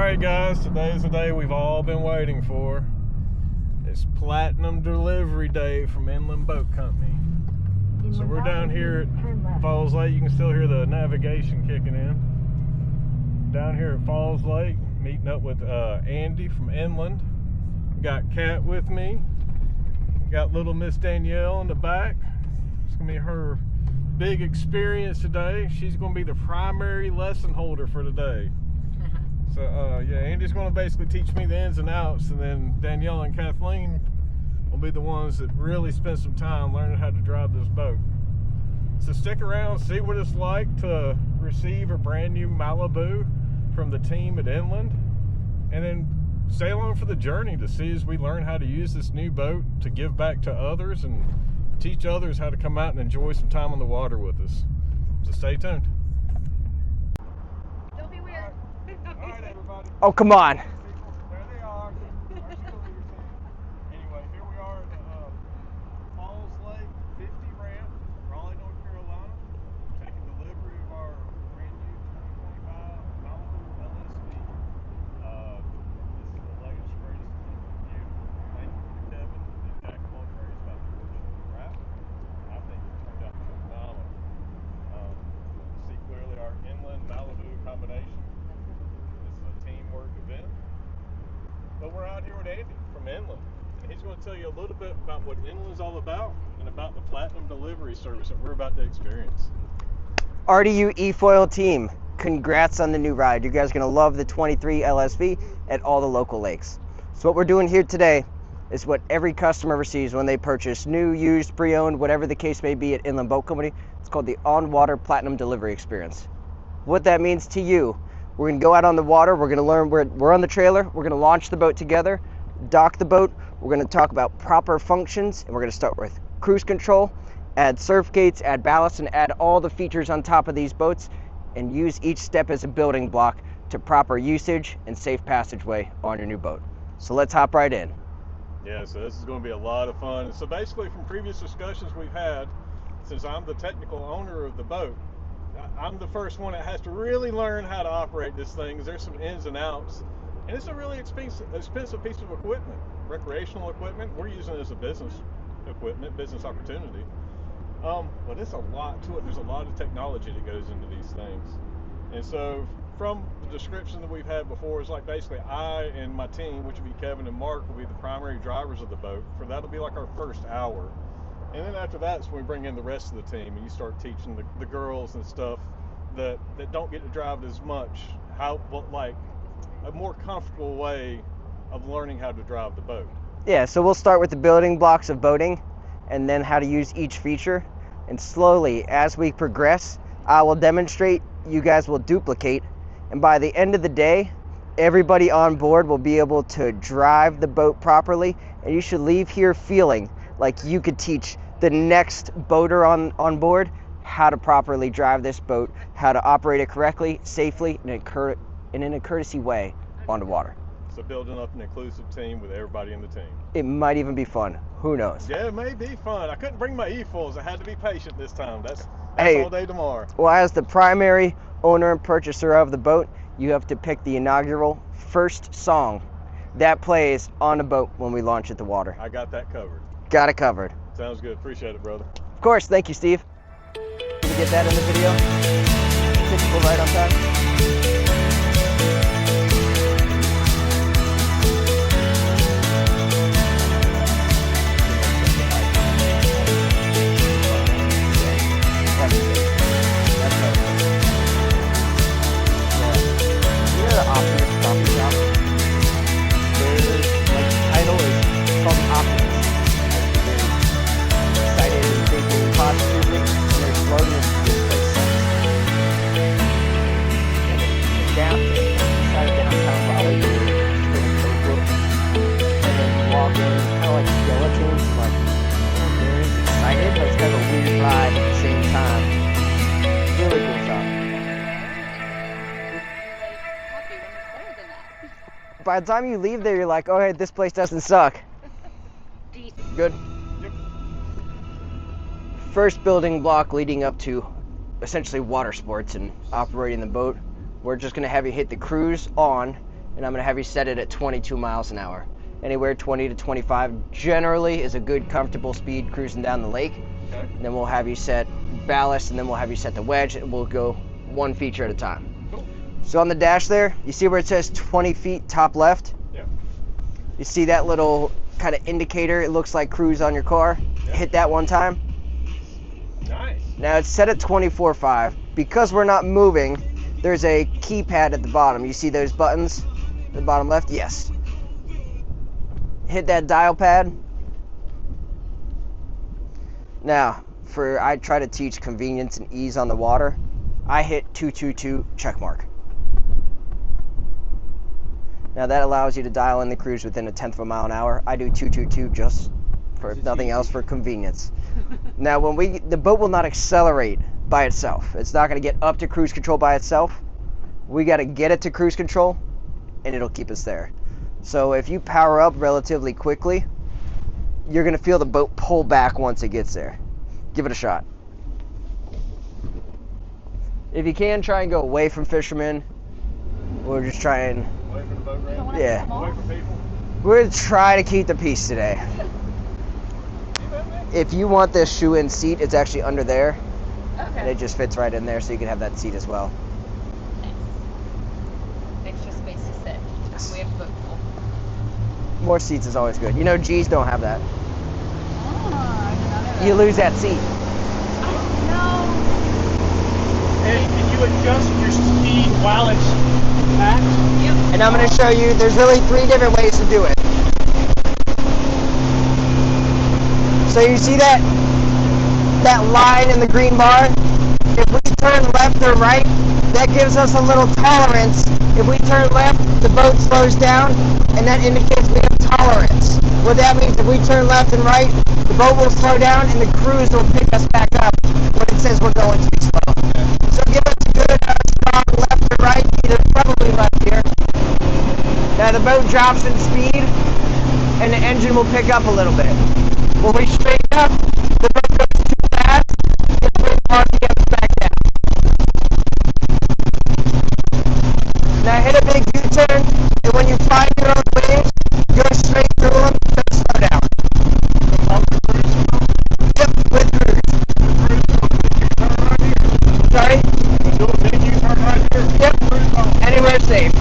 Alright guys, today is the day we've all been waiting for. It's Platinum Delivery Day from Inland Boat Company. So we're down here at Falls Lake. You can still hear the navigation kicking in. Down here at Falls Lake, meeting up with Andy from Inland. Got Kat with me. Got little Miss Danielle in the back. It's gonna be her big experience today. She's gonna be the primary lesson holder for today. So yeah, Andy's gonna basically teach me the ins and outs, and then Danielle and Kathleen will be the ones that really spend some time learning how to drive this boat. So stick around, see what it's like to receive a brand new Malibu from the team at Inland, and then stay along for the journey to see as we learn how to use this new boat to give back to others and teach others how to come out and enjoy some time on the water with us. So stay tuned. Don't be weird. All right, everybody. Oh, come on. There they are. Anyway, here we are at Falls Lake 50 ramp, Raleigh, North Carolina. We're taking delivery of our brand new 2025 Malibu LSV. This is the latest, greatest new. Thank you to Kevin and Jack Mulcahy about the original wrap. I think it turned out phenomenal. See clearly our Inland Malibu combination. Teamwork event. But we're out here with Andy from Inland, and he's going to tell you a little bit about what Inland's all about and about the Platinum Delivery service that we're about to experience. RDU eFoil team, congrats on the new ride. You guys are going to love the 23 LSV at all the local lakes. So what we're doing here today is what every customer receives when they purchase new, used, pre-owned, whatever the case may be at Inland Boat Company. It's called the On-Water Platinum Delivery Experience. What that means to you: we're going to go out on the water, we're going to learn, we're on the trailer, we're going to launch the boat together, dock the boat, we're going to talk about proper functions, and we're going to start with cruise control, add surf gates, add ballast, and add all the features on top of these boats, and use each step as a building block to proper usage and safe passageway on your new boat. So let's hop right in. Yeah, so this is going to be a lot of fun. So basically, from previous discussions we've had, since I'm the technical owner of the boat, I'm the first one that has to really learn how to operate this thing, because there's some ins and outs, and it's a really expensive piece of equipment, recreational equipment. We're using it as a business equipment, business opportunity, but it's a lot to it. There's a lot of technology that goes into these things, and so from the description that we've had before, it's like basically I and my team, which would be Kevin and Mark, will be the primary drivers of the boat. For that'll be like our first hour. And then after that's when we bring in the rest of the team, and you start teaching the girls and stuff that don't get to drive as much, like a more comfortable way of learning how to drive the boat. Yeah, so we'll start with the building blocks of boating, and then how to use each feature. And slowly, as we progress, I will demonstrate, you guys will duplicate, and by the end of the day, everybody on board will be able to drive the boat properly, and you should leave here feeling like you could teach the next boater on board how to properly drive this boat, how to operate it correctly, safely, and in a courtesy way on the water. So building up an inclusive team with everybody in the team. It might even be fun. Who knows? Yeah, it may be fun. I couldn't bring my eFoils. I had to be patient this time. That's Hey, all day tomorrow. Well, as the primary owner and purchaser of the boat, you have to pick the inaugural first song that plays on the boat when we launch at the water. I got that covered. Got it covered. Sounds good. Appreciate it, brother. Of course. Thank you, Steve. Can you get that in the video? Typical right on time. By the time you leave there, you're like, oh, hey, this place doesn't suck. Good? Yep. First building block leading up to essentially water sports and operating the boat. We're just gonna have you hit the cruise on and I'm going to have you set it at 22 miles an hour. Anywhere 20 to 25 generally is a good, comfortable speed cruising down the lake. Okay. And then we'll have you set ballast, and then we'll have you set the wedge, and we'll go one feature at a time. Cool. So on the dash there, you see where it says 20 feet top left? Yeah. You see that little kind of indicator? It looks like cruise on your car. Yeah. Hit that one time. Nice. Now it's set at 24.5. Because we're not moving, there's a keypad at the bottom. You see those buttons at the bottom left? Yes. Hit that dial pad. Now, I try to teach convenience and ease on the water. I hit 222 check mark. Now that allows you to dial in the cruise within 1/10 of a mile an hour. I do 222 just for nothing else, for convenience. Now the boat will not accelerate by itself. It's not going to get up to cruise control by itself. We got to get it to cruise control, and it'll keep us there. So if you power up relatively quickly, you're going to feel the boat pull back once it gets there. Give it a shot. If you can, try and go away from fishermen, or just try and... Away from the boat ramp? Yeah. Away from people? We're going to try to keep the peace today. If you want this shoe-in seat, it's actually under there. Okay. And it just fits right in there, so you can have that seat as well. Nice. Extra space to sit. Yes. We have boat full. More seats is always good. You know, G's don't have that. Oh, I did not know that. You lose that seat. No. Hey, can you adjust your speed while it's packed? Yep. And I'm going to show you, there's really 3 different ways to do it. So you see that line in the green bar? If we turn left or right, that gives us a little tolerance. If we turn left, the boat slows down, and that indicates we have tolerance. What that means, if we turn left and right, the boat will slow down, and the cruise will pick us back up when it says we're going too slow. So give us a good, strong left or right, either probably left here. Now the boat drops in speed, and the engine will pick up a little bit. When we straighten up, the boat goes too fast, it brings RPMs back down. Now hit a big U-turn, and when you find your own waves, go straight through them, don't slow down. Yep, with cruise. Sorry? Do a big U-turn right here. Yep, anywhere safe.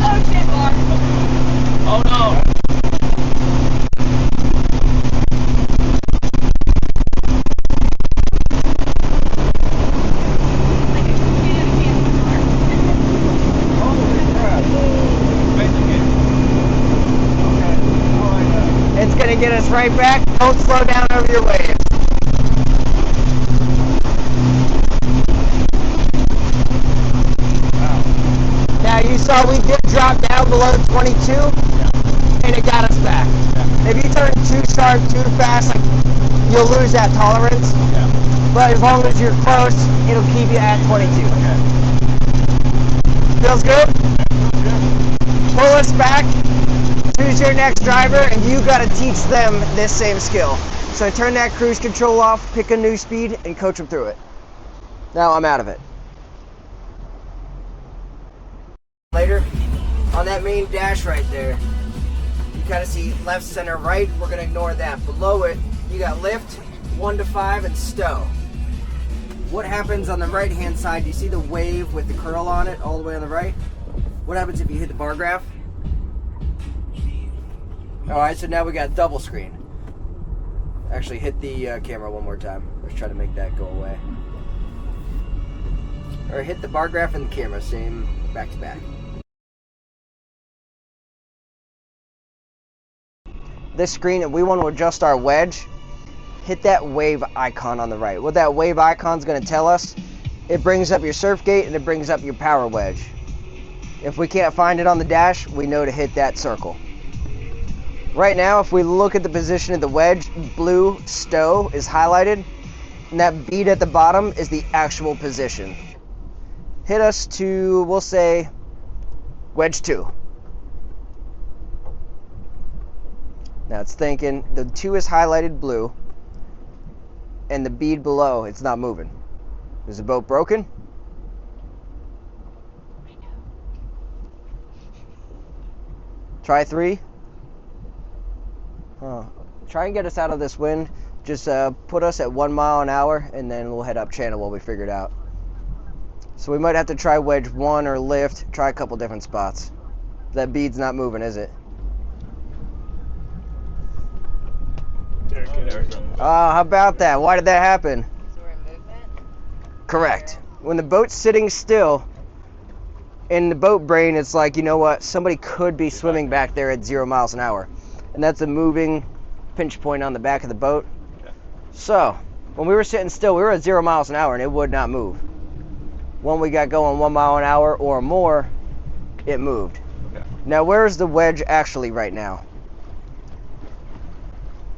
Oh, shit, Mark. Oh no! Like a computer can't work. Holy crap. Making it. Okay. I like that. It's gonna get us right back. Don't slow down over your waves. Wow. Now you saw we did drop down below 22, and it got us back. If you turn too sharp, too fast, like, you'll lose that tolerance. Yeah. But as long as you're close, it'll keep you at 22. Okay. Feels good? Good. Pull us back, choose your next driver, and you gotta teach them this same skill. So turn that cruise control off, pick a new speed, and coach them through it. Now I'm out of it. Later, on that main dash right there, you kind of see left, center, right. We're gonna ignore that. Below it, you got lift, 1 to 5, and stow. What happens on the right-hand side? You see the wave with the curl on it, all the way on the right? What happens if you hit the bar graph? All right, so now we got double screen. Actually, hit the camera one more time. Let's try to make that go away. Or hit the bar graph and the camera, same back to back. This screen, if we want to adjust our wedge, hit that wave icon on the right. What that wave icon is going to tell us, it brings up your surf gate and it brings up your power wedge. If we can't find it on the dash, we know to hit that circle. Right now, if we look at the position of the wedge, blue stow is highlighted, and that bead at the bottom is the actual position. Hit us to, we'll say, wedge 2. Now it's thinking, the 2 is highlighted blue, and the bead below, it's not moving. Is the boat broken? Try 3? Huh. Try and get us out of this wind. Just put us at 1 mile an hour, and then we'll head up channel while we figure it out. So we might have to try wedge 1 or lift. Try a couple different spots. That bead's not moving, is it? Oh, how about that? Why did that happen? Correct. When the boat's sitting still, in the boat brain, it's like, you know what? Somebody could be swimming back there at 0 miles an hour. And that's a moving pinch point on the back of the boat. So, when we were sitting still, we were at 0 miles an hour and it would not move. When we got going 1 mile an hour or more, it moved. Okay. Now, where's the wedge actually right now?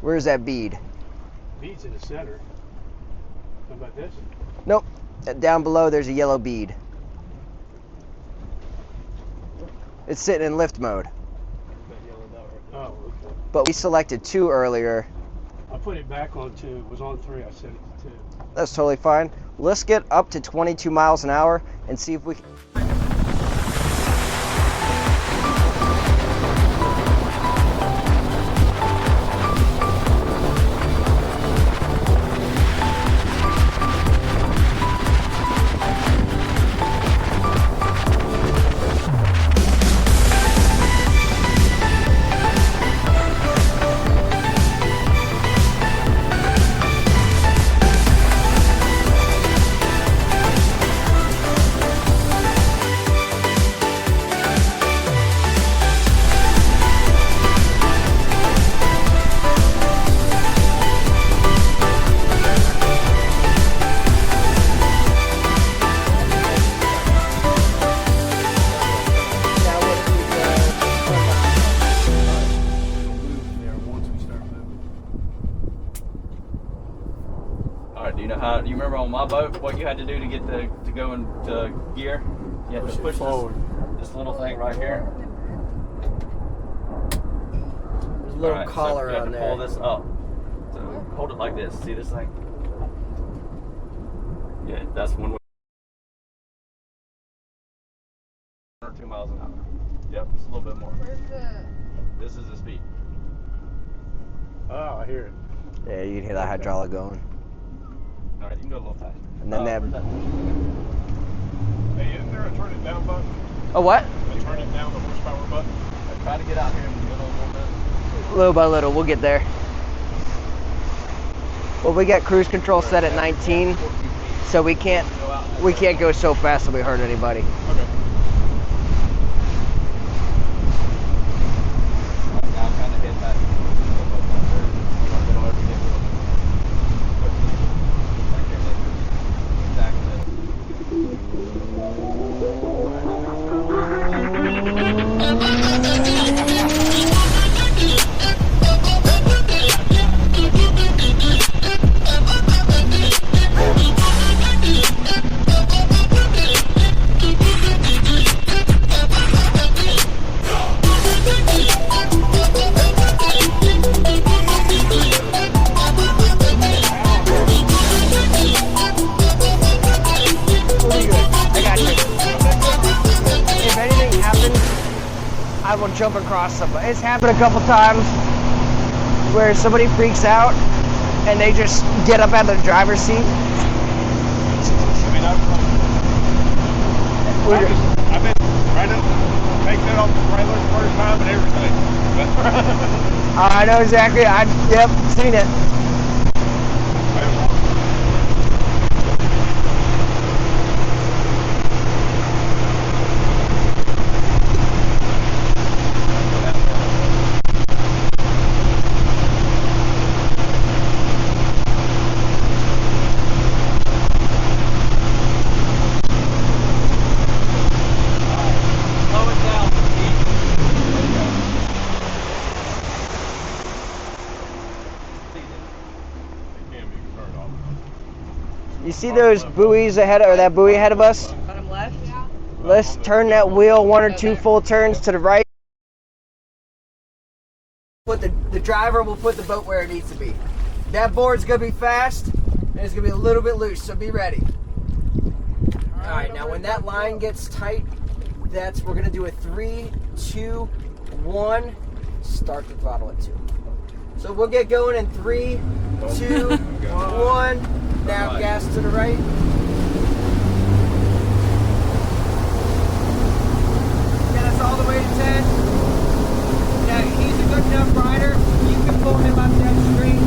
Where's that bead? Bead's in the center. How about this? Nope. Down below, there's a yellow bead. It's sitting in lift mode. Oh, okay. But we selected 2 earlier. I put it back on 2. It was on 3. I set it to 2. That's totally fine. Let's get up to 22 miles an hour and see if we can. Do you remember on my boat what you had to do to get to go into gear? You had to push this little thing right here. There's a little Alright, collar so you have on to there. pull this up. So hold it like this. See this thing? Yeah, that's one way. 1 or 2 miles an hour. Yep, it's a little bit more. Where's the... This is the speed. Oh, I hear it. Yeah, you can hear that hydraulic going. All right, you can go a little faster. And then that. Hey, isn't there a turn it down button? Oh, what? A turn it down the horsepower button? I try to get out here in the middle a little bit. Little by little, we'll get there. Well, we got cruise control set at 19, so we can't go so fast that we hurt anybody. Okay. Now kind of hit that. I will jump across somebody. It's happened a couple times where somebody freaks out and they just get up out of the driver's seat. I mean, I've been trying to make that off the trailer the first time and everything. I know exactly. Yep, seen it. You see those buoys ahead, or that buoy ahead of us? Bottom left? Yeah. Let's turn that wheel 1 or 2 full turns to the right. The driver will put the boat where it needs to be. That board's gonna be fast, and it's gonna be a little bit loose, so be ready. All right, now when that line gets tight, we're gonna do a 3, 2, 1, start the throttle at 2. So we'll get going in 3, 2, 1. Now gas to the right. Get us all the way to 10. Now he's a good enough rider. You can pull him up that street.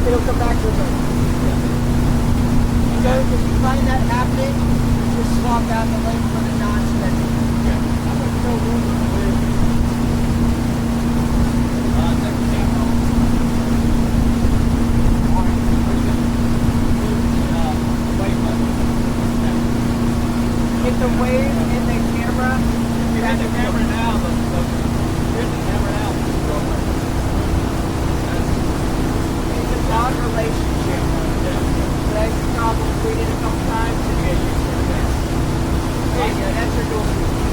It'll come back to the So if you find that happening, just swap out the lane for the non-spending. I'm going to throw room for the Hit the wave in the camera. You have the camera now. Here's the camera now. Dog relationship. So that's the problem we did a couple times. There you go, that's your goal.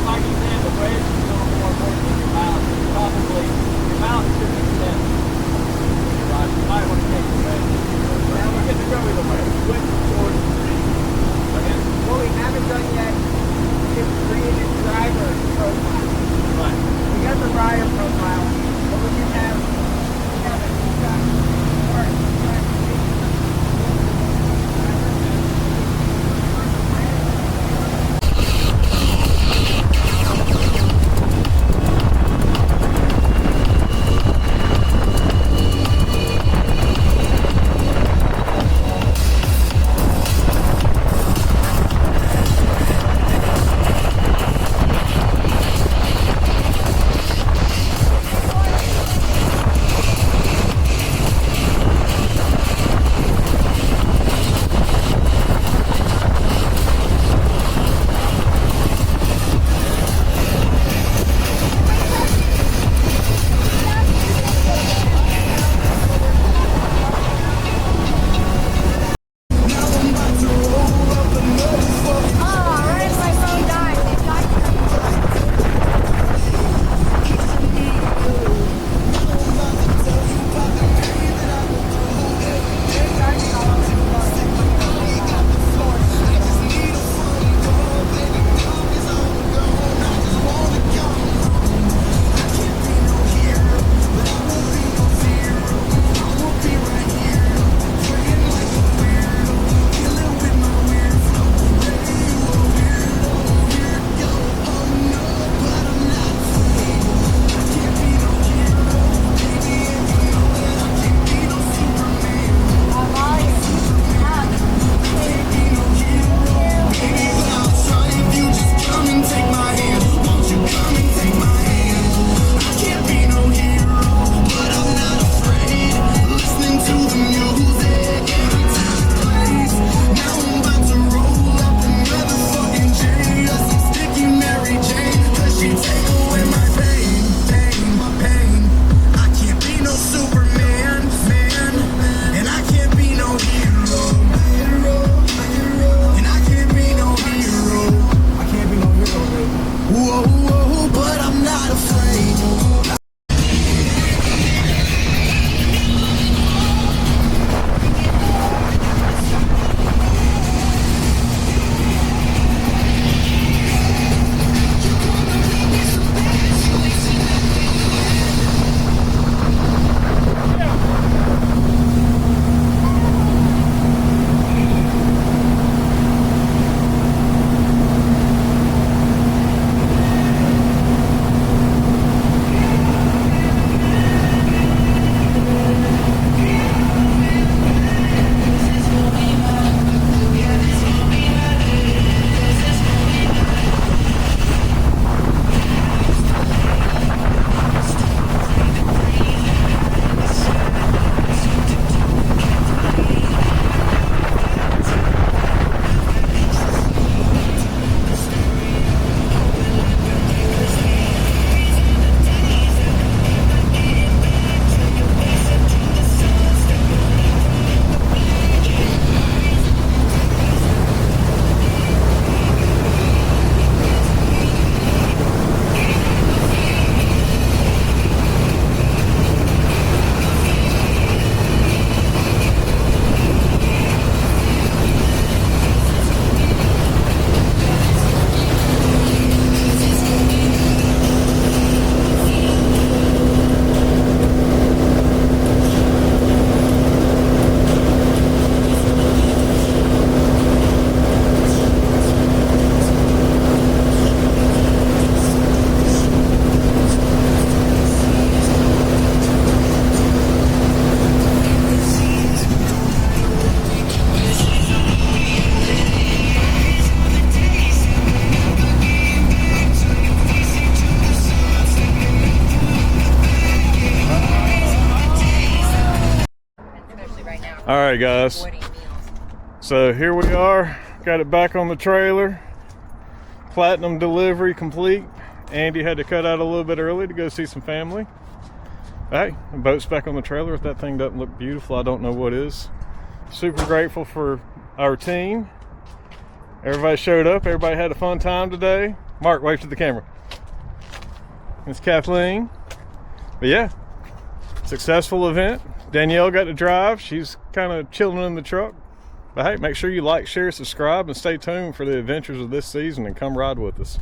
Like you said, the brakes is a little more important than your mouth. Probably your mouth should be set. You might want to take the brakes. Now we get to go either way. Switch towards the street. What we haven't done yet is create a driver profile. All right, guys. So here we are. Got it back on the trailer. Platinum delivery complete. Andy had to cut out a little bit early to go see some family. Hey, the boat's back on the trailer. If that thing doesn't look beautiful, I don't know what is. Super grateful for our team. Everybody showed up. Everybody had a fun time today. Mark, wave to the camera. It's Kathleen. But yeah, successful event. Danielle got to drive. She's kind of chilling in the truck. But hey, make sure you like, share, subscribe, and stay tuned for the adventures of this season and come ride with us.